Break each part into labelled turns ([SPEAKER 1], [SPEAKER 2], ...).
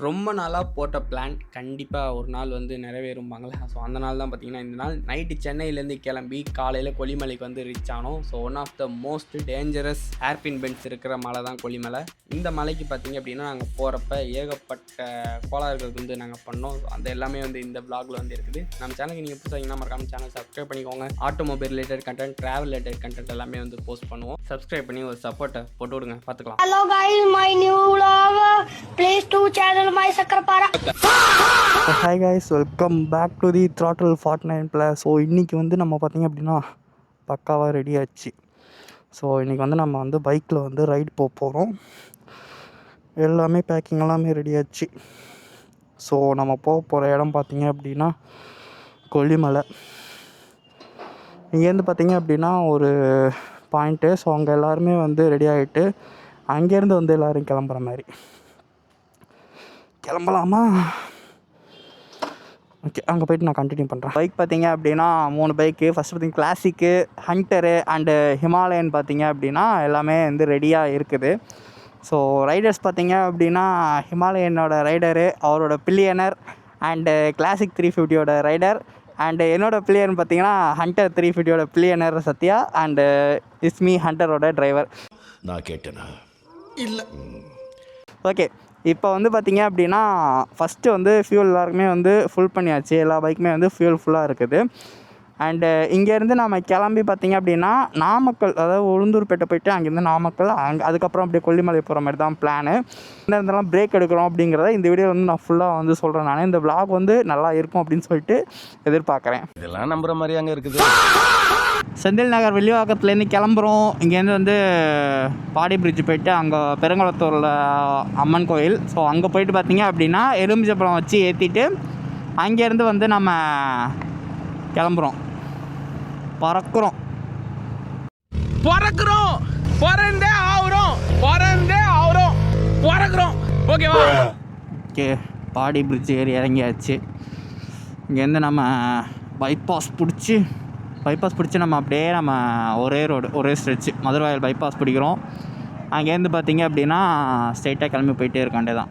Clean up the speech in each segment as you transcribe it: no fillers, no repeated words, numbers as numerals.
[SPEAKER 1] ரொம்ப நாளாக போட்ட பிளான் கண்டிப்பாக ஒரு நாள் வந்து நிறைவேறும்பாங்களே. ஸோ அந்த நாள் தான் பார்த்தீங்கன்னா இந்த நாள் நைட்டு சென்னையிலேருந்து கிளம்பி காலையில் கொல்லிமலைக்கு வந்து ரீச் ஆனோம். So one of the most dangerous hairpin bends இருக்கிற மலை தான் கொல்லிமலை. இந்த மலைக்கு பார்த்தீங்க அப்படின்னா நாங்கள் போகிறப்ப ஏகப்பட்ட கோளாறுகள் வந்து நாங்கள் பண்ணோம். அந்த எல்லாமே வந்து இந்த பிளாகில் வந்து இருக்குது. நம்ம சேனலுக்கு நீங்கள் புதுசாக மறக்காம சேனல் சப்ஸ்கிரைப் பண்ணிக்கோங்க. Automobile related content, travel related content எல்லாமே வந்து போஸ்ட் பண்ணுவோம். சப்ஸ்கிரைப் பண்ணி ஒரு சப்போர்ட்டை போட்டு விடுங்க, பார்த்துக்கலாம்.
[SPEAKER 2] Hello guys, my new vlog. Please to channel my Sakrapara.
[SPEAKER 3] Hi guys, welcome back to the throttle 49 plus. ஸோ இன்றைக்கி வந்து நம்ம பார்த்திங்க அப்படின்னா பக்காவாக ரெடி ஆச்சு. ஸோ இன்றைக்கி வந்து நம்ம வந்து பைக்கில் வந்து ரைடு போகிறோம். எல்லாமே பேக்கிங் எல்லாமே ரெடி ஆச்சு. ஸோ நம்ம போகிற இடம் பார்த்திங்க அப்படின்னா கொல்லிமலை. இங்கேருந்து பார்த்திங்க அப்படின்னா ஒரு பாயிண்ட்டு. ஸோ அங்கே எல்லாருமே வந்து ரெடி ஆகிட்டு அங்கேருந்து வந்து எல்லோரும் கிளம்புற மாதிரி கிளம்பலாமா? ஓகே, அங்கே போய்ட்டு நான் கண்டினியூ பண்ணுறேன். பைக் பார்த்தீங்க அப்படின்னா 3 பைக்கு. ஃபஸ்ட்டு பார்த்திங்க கிளாசிக்கு, ஹண்டரு அண்டு ஹிமாலயன் பார்த்தீங்க அப்படின்னா எல்லாமே வந்து ரெடியாக இருக்குது. ஸோ ரைடர்ஸ் பார்த்தீங்க அப்படின்னா ஹிமாலயனோட ரைடரு, அவரோட பில்லியனர், அண்டு கிளாசிக் 350யோட ரைடர், அண்டு என்னோடய பில்லியன் பார்த்தீங்கன்னா ஹண்டர் 350யோட பில்லியனர் சத்யா, அண்டு இஸ்மி ஹண்டரோட டிரைவர்.
[SPEAKER 4] நான் கேட்டேனா? இல்லை.
[SPEAKER 3] ஓகே, இப்போ வந்து பார்த்திங்க அப்படின்னா ஃபஸ்ட்டு வந்து ஃபியூல் எல்லாருக்குமே வந்து ஃபுல் பண்ணியாச்சு. எல்லா பைக்குமே வந்து ஃபியூல் ஃபுல்லாக இருக்குது. அண்டு இங்கேருந்து நம்ம கிளம்பி பார்த்திங்க அப்படின்னா நாமக்கல், அதாவது உளுந்தூர்பேட்டை போய்ட்டு அங்கேருந்து நாமக்கல், அதுக்கப்புறம் அப்படியே கொல்லிமலை போகிற மாதிரி தான் பிளானு. இந்த இடத்துலாம் பிரேக் எடுக்கிறோம் அப்படிங்கிறத இந்த வீடியோ வந்து நான் ஃபுல்லாக வந்து சொல்கிறேன். நான் இந்த vlog வந்து நல்லா இருக்கும் அப்படின்னு சொல்லிட்டு எதிர்பார்க்குறேன்.
[SPEAKER 4] இதெல்லாம் நம்புற மாதிரி அங்கே இருக்குது.
[SPEAKER 3] செந்தில் நகர் வெள்ளிவாக்கத்துலேருந்து கிளம்புறோம். இங்கேருந்து வந்து பாடி பிரிட்ஜ் போயிட்டு அங்கே பெருங்குளத்தூரில் அம்மன் கோயில். ஸோ அங்கே போயிட்டு பார்த்திங்க அப்படின்னா எலுமிச்சப்பழம் வச்சு ஏற்றிட்டு அங்கேருந்து வந்து நம்ம கிளம்புறோம், பறக்கிறோம்.
[SPEAKER 1] ஓகேவா?
[SPEAKER 3] ஓகே, பாடி பிரிட்ஜ் ஏறி இறங்கியாச்சு. இங்கேருந்து நம்ம பைபாஸ் பிடிச்சி நம்ம அப்படியே நம்ம ஒரே ரோடு, ஒரே ஸ்ட்ரெச்சு மதுரவாயல் பைபாஸ் பிடிக்கிறோம். அங்கேருந்து பார்த்திங்க அப்படின்னா ஸ்ட்ரைட்டாக கிளம்பி போயிட்டே இருக்காண்டே தான்.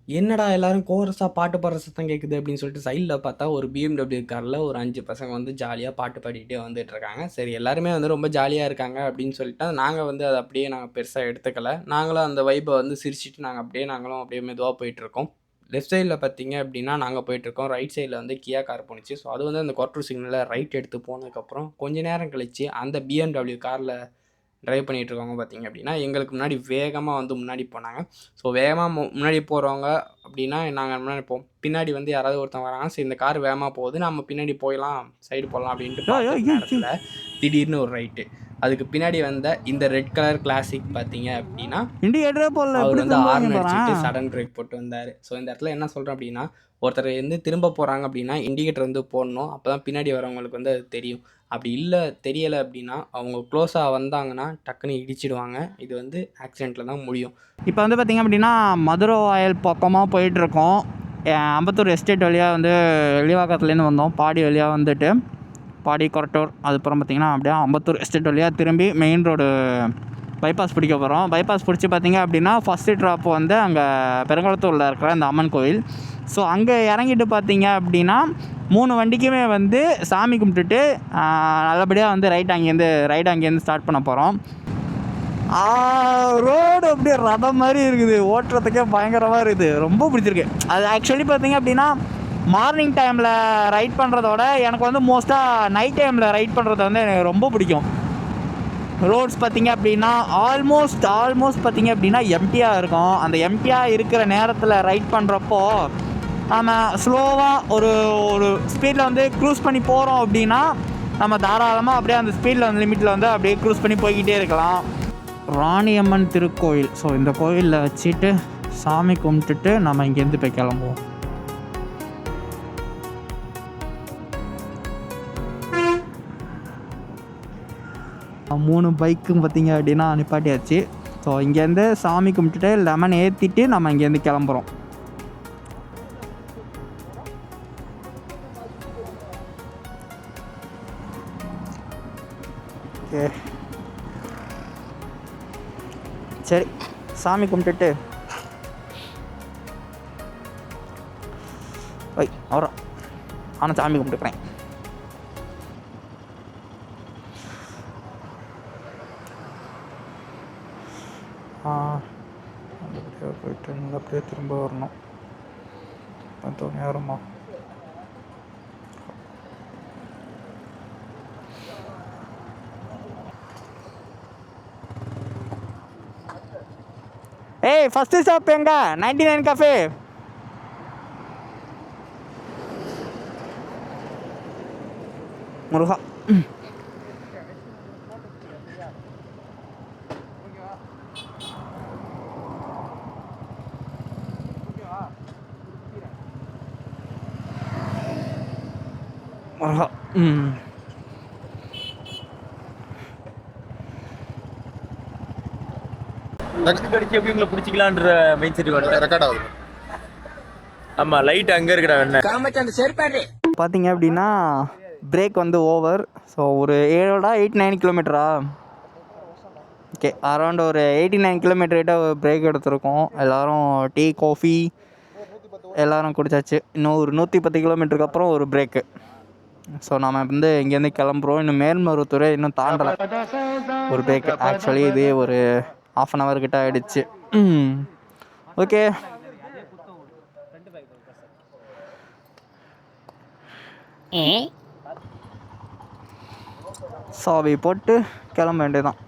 [SPEAKER 1] என்னடா எல்லாரும் கோரஸாக பாட்டு பாடுற சத்தம் கேட்குது அப்படின்னு சொல்லிட்டு சைடில் பார்த்தா ஒரு BMW காரில் ஒரு 5 பசங்க வந்து ஜாலியாக பாட்டு பாடிக்கிட்டே வந்துட்டு இருக்காங்க. சரி, எல்லாருமே வந்து ரொம்ப ஜாலியாக இருக்காங்க அப்படின்னு சொல்லிட்டு நாங்கள் வந்து அதை அப்படியே நாங்கள் பெருசாக எடுத்துக்கலை. நாங்களும் அந்த வைப்பை வந்து சிரிச்சிட்டு நாங்களும் அப்படியே மெதுவாக போயிட்டுருக்கோம். லெஃப்ட் சைடில் பார்த்தீங்க அப்படின்னா நாங்கள் போயிட்டுருக்கோம். ரைட் சைடில் வந்து கியா கார் போணுச்சு. ஸோ அது வந்து அந்த குவார்டர் சிக்னலில் ரைட் எடுத்து போனதுக்கப்புறம் கொஞ்சம் நேரம் கழித்து அந்த BMW காரில் ட்ரைவ் பண்ணிகிட்டு இருக்கவங்க பார்த்திங்க அப்படின்னா எங்களுக்கு முன்னாடி வேகமாக வந்து முன்னாடி போனாங்க. ஸோ வேகமாக முன்னாடி போகிறவங்க அப்படின்னா நாங்கள் முன்னாடி போவோம். பின்னாடி வந்து யாராவது ஒருத்தவங்க வராங்க. சரி, இந்த கார் வேகமாக போகுது, நம்ம பின்னாடி போயிடலாம், சைடு போடலாம் அப்படின்ட்டு திடீர்னு ஒரு ரைட்டு. அதுக்கு பின்னாடி வந்த இந்த ரெட் கலர் கிளாசிக் பார்த்தீங்க அப்படின்னா அவர் வந்து ஹார்ன் அடிச்சுட்டு சடன் பிரேக் போட்டு வந்தார். ஸோ இந்த இடத்துல என்ன சொல்கிறேன் அப்படின்னா, ஒருத்தர் வந்து திரும்ப போகிறாங்க அப்படின்னா இண்டிகேட்டர் வந்து போடணும். அப்போ தான் பின்னாடி வரவங்களுக்கு வந்து அது தெரியும். அப்படி தெரியலை அப்படின்னா அவங்க க்ளோஸாக வந்தாங்கன்னா டக்குன்னு இடிச்சிடுவாங்க. இது வந்து ஆக்சிடெண்ட்டில் தான் முடியும்.
[SPEAKER 3] இப்போ வந்து பார்த்திங்க அப்படின்னா மதுரவாயல் பக்கமாக போயிட்டுருக்கோம். அம்பத்தூர் எஸ்டேட் வழியாக வந்து வெள்ளிவாக்கத்துலேருந்து வந்தோம். பாடி வழியாக வந்துட்டு பாடி கொரட்டூர், அதுக்கப்புறம் பார்த்திங்கன்னா அப்படியே அம்பத்தூர் எஸ்டேட் வழியாக திரும்பி மெயின் ரோடு பைபாஸ் பிடிக்க போகிறோம். பைபாஸ் பிடிச்சி பார்த்திங்க அப்படின்னா ஃபஸ்ட்டு ட்ராப் வந்து அங்கே பெருங்குளத்தூரில் இருக்கிற அந்த அம்மன் கோயில். ஸோ அங்கே இறங்கிட்டு பார்த்திங்க அப்படின்னா 3 வண்டிக்குமே வந்து சாமி கும்பிட்டுட்டு நல்லபடியாக வந்து அங்கேருந்து ஸ்டார்ட் பண்ண போகிறோம். ரோடு அப்படியே ரதம் மாதிரி இருக்குது, ஓட்டுறதுக்கே பயங்கரமாக இருக்குது, ரொம்ப பிடிச்சிருக்கு. அது ஆக்சுவலி பார்த்திங்க அப்படின்னா மார்னிங் டைமில் ரைட் பண்ணுறதோட எனக்கு வந்து மோஸ்ட்டாக நைட் டைமில் ரைட் பண்ணுறது வந்து எனக்கு ரொம்ப பிடிக்கும். ரோட்ஸ் பார்த்திங்க அப்படின்னா ஆல்மோஸ்ட் பார்த்திங்க அப்படின்னா எம்டியாக இருக்கும். அந்த எம்டியாக இருக்கிற நேரத்தில் ரைட் பண்ணுறப்போ நம்ம ஸ்லோவாக ஒரு ஸ்பீடில் வந்து க்ரூஸ் பண்ணி போகிறோம் அப்படின்னா நம்ம தாராளமாக அப்படியே அந்த ஸ்பீடில் வந்து லிமிட்டில் வந்து அப்படியே க்ரூஸ் பண்ணி போய்கிட்டே இருக்கலாம். ராணியம்மன் திருக்கோயில். ஸோ இந்த கோயிலில் வச்சுட்டு சாமி கும்பிட்டுட்டு நம்ம இங்கேருந்து போய் கிளம்புவோம். மூணு பைக்கும் பார்த்திங்க அப்படின்னா நிப்பாட்டியாச்சு. ஸோ இங்கேருந்து சாமி கும்பிட்டுட்டு லெமன் ஏற்றிட்டு நம்ம இங்கேருந்து கிளம்புறோம். ஓகே, சரி. சாமி கும்பிட்டுட்டு அவரம் ஆனால் சாமி கும்பிட்டுக்கிறேன். அப்படியே போயிட்டு அப்படியே திரும்ப வரணும். நேரமா ஏய் ஃபஸ்ட்டு ஸ்டாப் எங்க 99 கஃபே. முருகா முருகா.
[SPEAKER 5] கடிச்சு எப்படி உங்களை பிடிச்சிக்கலான்ற மைண்ட் செட் ரெக்கார்ட் ஆகுது. ஆமா லைட் அங்க இருக்குடா என்ன
[SPEAKER 3] பார்த்தீங்க அப்படின்னா பிரேக் வந்து ஓவர். ஸோ ஒரு 8-9 கிலோமீட்டரா ஓகே அரௌண்ட் ஒரு 89 கிலோமீட்டர்கிட்ட பிரேக் எடுத்திருக்கோம். எல்லோரும் டீ காஃபி எல்லோரும் குடிச்சாச்சு. இன்னும் ஒரு 110 கிலோமீட்டருக்கு அப்புறம் ஒரு பிரேக்கு. ஸோ நம்ம வந்து இங்கேருந்து கிளம்புறோம். இன்னும் மேல்மருவத்தூரை இன்னும் தாண்டலை ஒரு பிரேக்கு. ஆக்சுவலி இதே ஒரு ½ கிட்ட ஆகிடுச்சு. ஓகே சாவி போட்டு கிளம்ப வேண்டியதான்.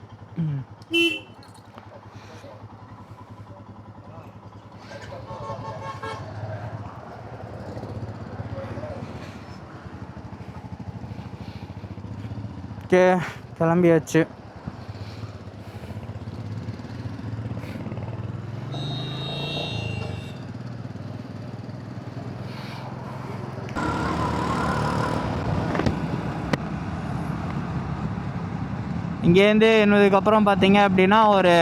[SPEAKER 3] ஓகே கிளம்பியாச்சு. இங்கேருந்து என்னதுக்கப்புறம் பார்த்தீங்க அப்படின்னா ஒரு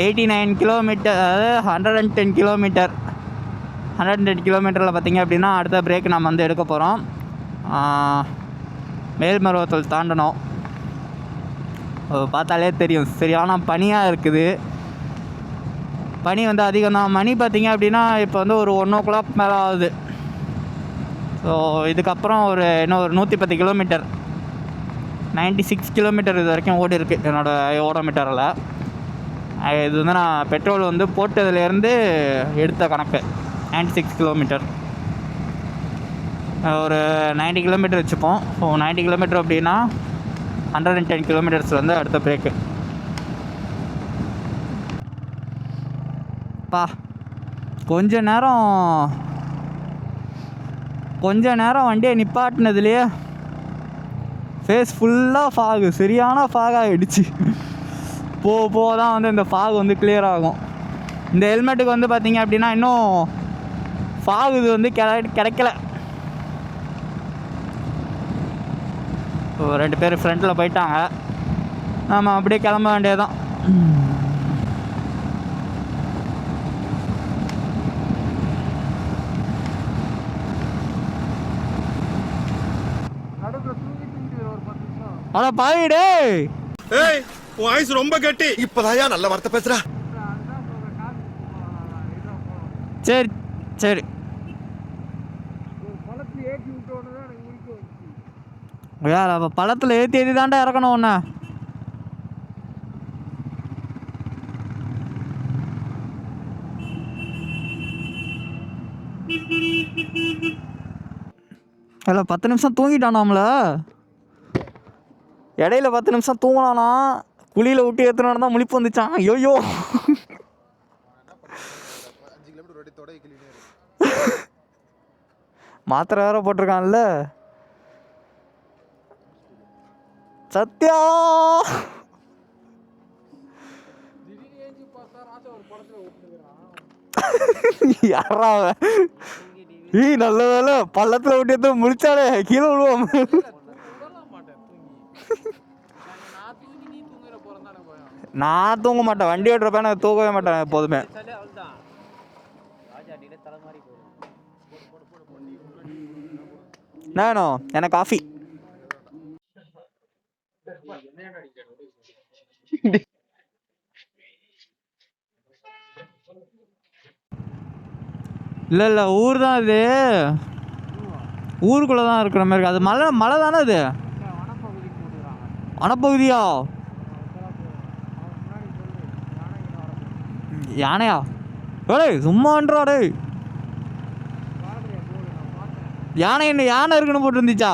[SPEAKER 3] 89 கிலோமீட்டர், அதாவது 110 கிலோமீட்டர். 110 கிலோமீட்டரில் பார்த்தீங்க அப்படின்னா அடுத்த பிரேக் நம்ம வந்து எடுக்க போகிறோம். மேல்மருவத்தூர் தாண்டணும். பார்த்தாலே தெரியும் சரியான பனியாக இருக்குது. பனி வந்து அதிகம் தான். மணி பார்த்திங்க அப்படின்னா இப்போ வந்து ஒரு 1 o'clock மேலே ஆகுது. ஸோ இதுக்கப்புறம் இன்னும் ஒரு 110 கிலோமீட்டர், 96 கிலோமீட்டர் இது வரைக்கும் ஓடி இருக்குது என்னோடய ஓடோமீட்டரில். இது வந்து நான் பெட்ரோல் வந்து போட்டதுலேருந்து எடுத்த கணக்கு 96 கிலோமீட்டர். ஒரு 90 கிலோமீட்டர் வச்சுப்போம். ஸோ 90 கிலோமீட்டர் அப்படின்னா 110 கிலோமீட்டர்ஸ் வந்து அடுத்த பிரேக்கு. கொஞ்ச நேரம் வண்டியை நிப்பாட்டினதுலேயே ஃபேஸ் ஃபுல்லாக ஃபாகு, சரியான ஃபாக் ஆகிடுச்சு. போக தான் வந்து இந்த ஃபாக் வந்து கிளியர் ஆகும். இந்த ஹெல்மெட்டுக்கு வந்து பார்த்திங்க அப்படின்னா இன்னும் ஃபாக் இது வந்து கிடைக்கல. 2 பேர் ஃப்ரண்ட்டில் போயிட்டாங்க. நம்ம அப்படியே கிளம்ப வேண்டியதுதான். அட பாவிடே,
[SPEAKER 4] ஏய் உன் ஐஸ் ரொம்ப கட்டி. இப்பதாயா நல்ல வார்த்தை பேசுற.
[SPEAKER 3] சரி சரி யார் அப்போ பழத்தில் ஏற்றி தாண்டா இறக்கணும் ஒன்று. இல்லை 10 நிமிஷம் தூங்கிட்டானாம்ல. இடையில 10 நிமிஷம் தூங்கினானா, குழியில் விட்டு ஏற்றுனான்னு தான் முழிப்பு வந்துச்சான். ஐயோ மாத்திரை வேற போட்டிருக்கான்ல சத்யா. யாரா நல்ல வேலை பள்ளத்தில் விட்டு முடிச்சாலே கீழே விழுவோம். நான் தூங்க மாட்டேன், வண்டி ஓட்டுறப்ப நான் தூங்கவே மாட்டேன் எப்போதுமே. நானோ எனக்கு காஃபி. இல்லை ஊர் தான் இது, ஊருக்குள்ளே தான் இருக்கிற மாதிரி இருக்கு. அது மலை தானே அது? வனப்பகுதியா? யானையா? டேய் சும்மான்றா டேய். யானை இருக்குன்னு போட்டுருந்துச்சா?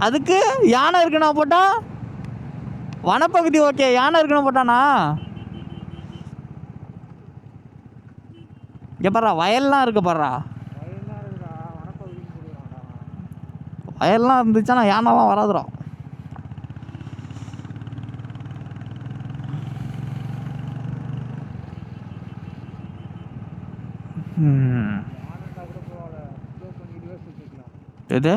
[SPEAKER 3] அதுக்கு யானை இருக்குண்ணா போட்டா? வனப்பகுதி ஓகே, யானை இருக்குன்னு போட்டானா? இங்கே பாரு வயல்லாம் இருக்கு பாரு. வயல்லாம் இருந்துச்சுன்னா யானைலாம் வராதுடா. எது?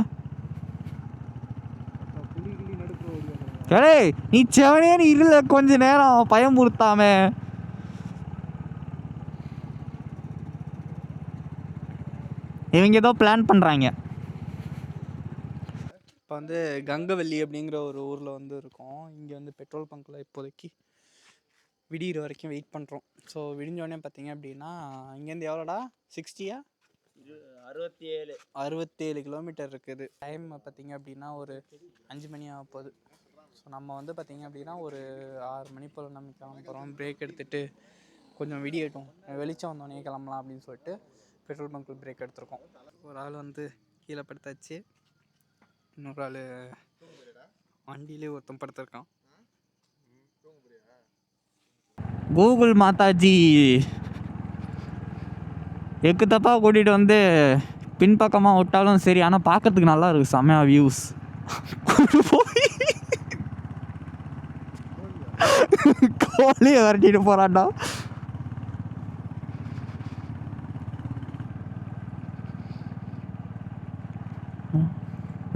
[SPEAKER 3] டேய் நீ செவனே நீ இருல கொஞ்ச நேரம் பயமுறுத்தாம. இவங்க ஏதோ பிளான் பண்ணுறாங்க.
[SPEAKER 1] இப்போ வந்து கங்கவல்லி அப்படிங்கிற ஒரு ஊரில் வந்து இருக்கோம். இங்கே வந்து பெட்ரோல் பங்க்கில் இப்போதைக்கு விடிகிற வரைக்கும் வெயிட் பண்ணுறோம். ஸோ விடிஞ்சோடனே பார்த்தீங்க அப்படின்னா இங்கேருந்து எவ்வளோடா 60யா 67 கிலோமீட்டர் இருக்குது. டைம் பார்த்தீங்க அப்படின்னா ஒரு 5 மணி ஆக போகுது. ஸோ நம்ம வந்து பார்த்தீங்க அப்படின்னா ஒரு 6 மணி போல் நம்ம கிளம்புறோம். பிரேக் எடுத்துகிட்டு கொஞ்சம் விடியட்டும், வெளிச்சம் வந்தோடனே கிளம்பலாம் அப்படின்னு சொல்லிட்டு பெட்ரோல் பங்க்கில் பிரேக் எடுத்திருக்கோம். ஒரு ஆள் வந்து கீழே படுத்தாச்சு, இன்னொரு ஆள் வண்டியிலே ஒருத்தன் படுத்திருக்கான்.
[SPEAKER 3] கூகுள் மாதாஜி எக்கு தப்பா கூட்டிகிட்டு வந்து பின்பக்கமாக விட்டாலும் சரி, ஆனால் பார்க்கறதுக்கு நல்லா இருக்குது, செம்மையா வியூஸ். போய் கோழியை விரட்டிட்டு போகிறான்டா.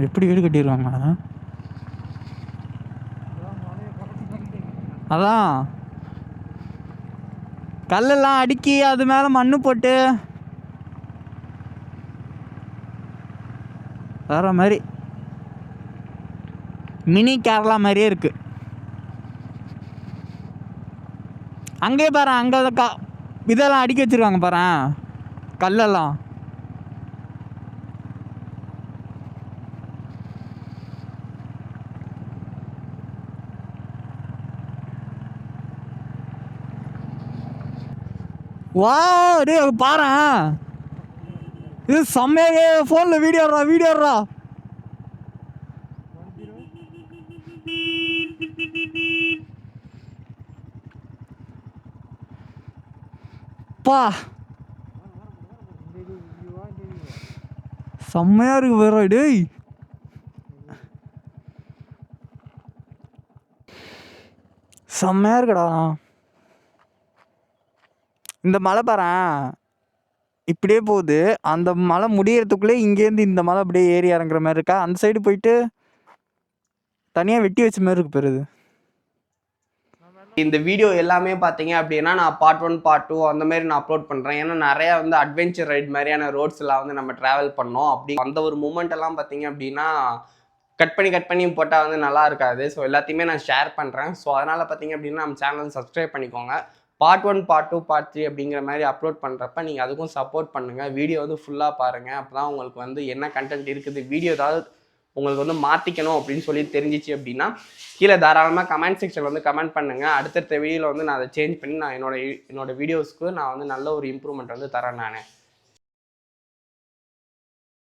[SPEAKER 3] எப்படி வீடு கட்டிடுவாங்க? அதான் கல்லெல்லாம் அடுக்கி அது மேலே மண்ணு போட்டு வேற மாதிரி மினி கேரளா மாதிரியே இருக்கு. அங்கே பாரு, அங்கே இதெல்லாம் அடுக்கி வச்சிருக்காங்க பாரு கல்லெல்லாம். வா டே பாரு, இது செம்மையே. ஃபோனில் வீடியோடுறா. பா செம்மையா இருக்கு வேற. டேய் செம்மையா இருக்குடா. இந்த மலை பாரு இப்படியே போகுது, அந்த மலை முடியறதுக்குள்ளே இங்கேருந்து இந்த மலை அப்படியே ஏறி இறங்குற மாதிரி இருக்கா. அந்த சைடு போயிட்டு தனியாக வெட்டி வச்ச மாதிரி இருக்கு பெருது.
[SPEAKER 1] இந்த வீடியோ எல்லாமே பார்த்தீங்க அப்படின்னா நான் பார்ட் 1 பார்ட் 2 அந்த மாதிரி நான் அப்லோட் பண்ணுறேன். ஏன்னா நிறையா வந்து அட்வென்ச்சர் ரைட் மாதிரியான ரோட்ஸ் எல்லாம் வந்து நம்ம ட்ராவல் பண்ணோம். அப்படி அந்த ஒரு மூமெண்ட் எல்லாம் பார்த்தீங்க அப்படின்னா கட் பண்ணி போட்டால் வந்து நல்லா இருக்காது. ஸோ எல்லாத்தையுமே நான் ஷேர் பண்ணுறேன். ஸோ அதனால் பார்த்தீங்க அப்படின்னா நம்ம சேனல் சப்ஸ்கிரைப் பண்ணிக்கோங்க. பார்ட் 1 பார்ட் 2 பார்ட் 3 அப்படிங்கிற மாதிரி அப்லோட் பண்ணுறப்ப நீங்கள் அதுக்கும் சப்போர்ட் பண்ணுங்கள். வீடியோ வந்து ஃபுல்லாக பாருங்கள். அப்போ தான் உங்களுக்கு வந்து என்ன கண்டென்ட் இருக்குது, வீடியோ ஏதாவது உங்களுக்கு வந்து மாற்றிக்கணும் அப்படின்னு சொல்லி தெரிஞ்சிச்சு அப்படின்னா கீழே தாராளமாக கமெண்ட் செக்ஷனில் வந்து கமெண்ட் பண்ணுங்கள். அடுத்தடுத்த வீடியோவில் வந்து நான் அதை சேஞ்ச் பண்ணி நான் என்னோட வீடியோஸ்க்கு நான் வந்து நல்ல ஒரு இம்ப்ரூவ்மெண்ட் வந்து தரேன் நான்.